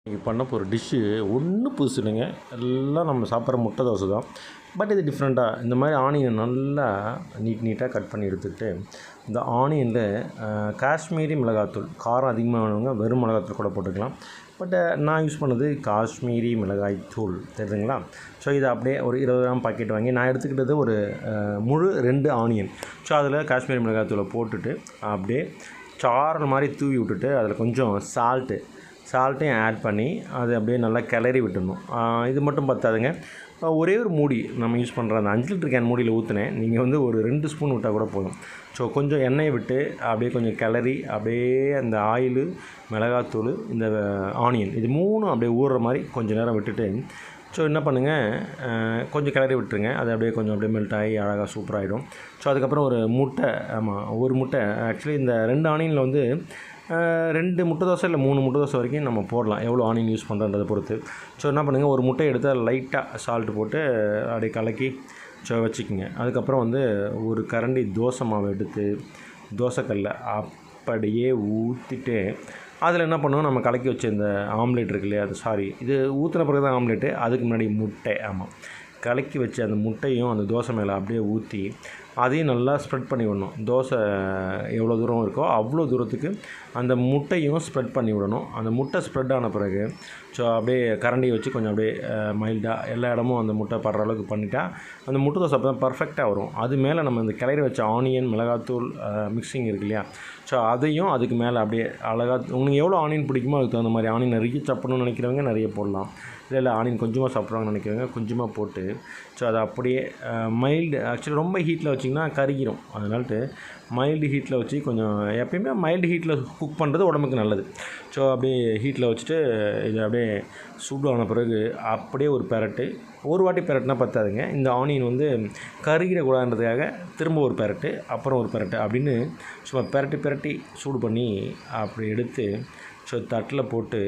இன்றைக்கி பண்ண போகிற டிஷ்ஷு ஒன்றும் புதுசு இல்லைங்க. எல்லாம் நம்ம சாப்பிட்ற முட்டை தோசை தான். பட் இது டிஃப்ரெண்ட்டாக இந்த மாதிரி ஆனியன் நல்லா நீட்டாக கட் பண்ணி எடுத்துக்கிட்டு இந்த ஆனியனில் காஷ்மீரி மிளகாத்தூள், காரம் அதிகமாக வேணுங்க வெறும் மிளகாத்தூள் கூட போட்டுக்கலாம். பட் நான் யூஸ் பண்ணது காஷ்மீரி மிளகாய் தூள் தெரியுதுங்களா. ஸோ இதை அப்படியே ஒரு 20 கிராம் பாக்கெட் வாங்கி நான் எடுத்துக்கிட்டது ஒரு முழு 2 ஆனியன். ஸோ அதில் காஷ்மீரி மிளகாத்தூளை போட்டுட்டு அப்படியே சாரல் மாதிரி தூவி விட்டுட்டு அதில் கொஞ்சம் சால்ட்டையும் ஆட் பண்ணி அதை அப்படியே நல்லா கிளறி விட்டுடணும். இது மட்டும் பத்தாதுங்க, ஒரே ஒரு மூடி நம்ம யூஸ் பண்ணுற அந்த 5 லிட்டர் கேன் மூடியில் ஊற்றினேன். நீங்கள் வந்து ஒரு 2 ஸ்பூன் விட்டால் கூட போதும். ஸோ கொஞ்சம் எண்ணெயை விட்டு அப்படியே கொஞ்சம் கிளறி அப்படியே அந்த ஆயிலு, மிளகாத்தூள், இந்த ஆனியன் இது 3 அப்படியே ஊறுற மாதிரி கொஞ்சம் நேரம் விட்டுட்டு ஸோ என்ன பண்ணுங்கள், கொஞ்சம் கிளறி விட்டுருங்க. அது அப்படியே கொஞ்சம் அப்படியே மெல்ட் ஆகி அழகாக சூப்பராகிடும். ஸோ அதுக்கப்புறம் ஒரு முட்டை, ஒரு முட்டை ஆக்சுவலி இந்த 2 ஆனியனில் வந்து 2 முட்டை தோசை இல்லை 3 முட்டை தோசை வரைக்கும் நம்ம போடலாம், எவ்வளோ ஆனியன் யூஸ் பண்ணுறன்றதை பொறுத்து. ஸோ என்ன பண்ணுங்கள், ஒரு முட்டை எடுத்து அதில் லைட்டாக சால்ட்டு போட்டு அப்படியே கலக்கி வச்சுக்கோங்க. அதுக்கப்புறம் வந்து ஒரு கரண்டி தோசை மாவு எடுத்து தோசைக்கல்ல அப்படியே ஊற்றிட்டு அதில் என்ன பண்ணுவோம், நம்ம கலக்கி வச்ச இந்த ஆம்லேட் இருக்கு இல்லையா, இது ஊற்றின பிறகு தான் ஆம்லேட்டு, அதுக்கு முன்னாடி முட்டை. கலக்கி வச்சு அந்த முட்டையும் அந்த தோசை மேலே அப்படியே ஊற்றி அதையும் நல்லா ஸ்ப்ரெட் பண்ணி விடணும். தோசை எவ்வளோ தூரம் இருக்கோ அவ்வளோ தூரத்துக்கு அந்த முட்டையும் ஸ்ப்ரெட் பண்ணி விடணும். அந்த முட்டை ஸ்ப்ரெட் ஆன பிறகு ஸோ அப்படியே கரண்டியை வச்சு கொஞ்சம் அப்படியே மைல்டாக எல்லா இடமும் அந்த முட்டை படுற அளவுக்கு பண்ணிட்டா அந்த முட்டை தோசை அப்போ தான் பர்ஃபெக்டாக வரும். அது மேலே நம்ம இந்த கிளறி வச்ச ஆனியன், மிளகாத்தூள் மிக்சிங் இருக்கு இல்லையா, ஸோ அதையும் அதுக்கு மேலே அப்படியே அழகாக உங்களுக்கு எவ்வளோ ஆனியன் பிடிக்குமோ அதுக்கு தகுந்த மாதிரி ஆனியன் நிறைய சாப்பிடணும்னு நினைக்கிறவங்க நிறைய போடலாம். இல்லை ஆனியன் கொஞ்சமாக சாப்பிட்றாங்கன்னு நினைக்கிறவங்க கொஞ்சமாக போட்டு ஸோ அதை அப்படியே மைல்டு, ஆக்சுவலி ரொம்ப ஹீட்டில் வச்சிங்கன்னா கருகிரும். அதனால்ட்டு மைல்டு ஹீட்டில் வச்சு கொஞ்சம் எப்பயுமே மைல்டு ஹீட்டில் குக் பண்ணுறது உடம்புக்கு நல்லது. ஸோ அப்படியே ஹீட்டில் வச்சுட்டு இது அப்படியே சூடான பிறகு அப்படியே ஒரு வாட்டி பெரட்டுனா பத்தாதுங்க. இந்த ஆனியன் வந்து கருகிடக்கூடாதுன்றதுக்காக திரும்ப ஒரு பெரட்டு, அப்புறம் ஒரு பெரட்டு அப்படின்னு சும்மா பெரட்டி சூடு பண்ணி அப்படி எடுத்து ஸோ தட்டில் போட்டு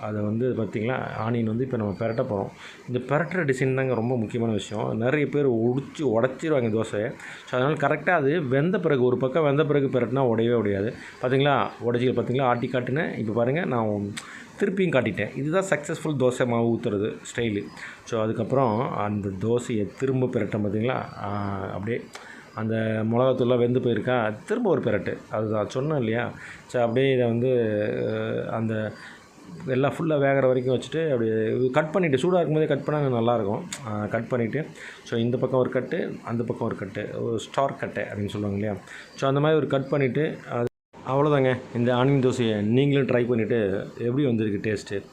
அதை வந்து பார்த்திங்களா, ஆனியன் வந்து இப்போ நம்ம பெரட்ட போகிறோம். இந்த பெரட்டுற டிசைன் தாங்க ரொம்ப முக்கியமான விஷயம். நிறைய பேர் உடச்சிருவாங்க தோசையை. ஸோ அதனால் கரெக்டாக அது வெந்த பிறகு, ஒரு பக்கம் வெந்த பிறகு பெரட்டினா உடையாது. பார்த்திங்களா, பார்த்திங்களா, ஆட்டி காட்டுனேன். இப்போ பாருங்கள், நான் திருப்பியும் காட்டிட்டேன். இதுதான் சக்ஸஸ்ஃபுல் தோசை மாவு ஊற்றுறது ஸ்டைலு. ஸோ அதுக்கப்புறம் அந்த தோசையை திரும்ப பெரட்டேன் பார்த்திங்களா, அப்படியே அந்த மிளகாத்தூள்லாம் வெந்து போயிருக்கா, திரும்ப ஒரு பெரட்டு. அதுதான் சொன்னேன் இல்லையா. ஸோ அப்படியே இதை வந்து அந்த எல்லாம் ஃபுல்லாக வேகிற வரைக்கும் வச்சுட்டு அப்படியே கட் பண்ணிவிட்டு, சூடாக இருக்கும்போதே கட் பண்ணால் நல்லாயிருக்கும். கட் பண்ணிவிட்டு ஸோ இந்த பக்கம் ஒரு கட்டு, அந்த பக்கம் ஒரு கட்டு, ஒரு ஸ்டார் கட்டை அப்படின்னு சொல்லுவாங்க இல்லையா. ஸோ அந்த மாதிரி ஒரு கட் பண்ணிவிட்டு அது அவ்வளோதாங்க. இந்த ஆனியன் தோசையை நீங்களும் ட்ரை பண்ணிவிட்டு எப்படி வந்திருக்கு டேஸ்ட்டு,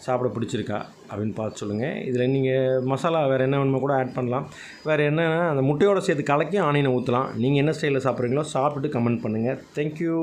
சாப்பிட பிடிச்சிருக்கா அப்படின்னு பார்த்து சொல்லுங்கள். இதில் நீங்கள் மசாலா வேறு என்ன வேணுமோ கூட ஆட் பண்ணலாம். வேறு என்னென்னா அந்த முட்டையோடு சேர்த்து கலக்கி ஆனியனை ஊற்றலாம். நீங்கள் என்ன ஸ்டைலில் சாப்பிட்றீங்களோ சாப்பிட்டுட்டு கமெண்ட் பண்ணுங்கள். தேங்க்யூ.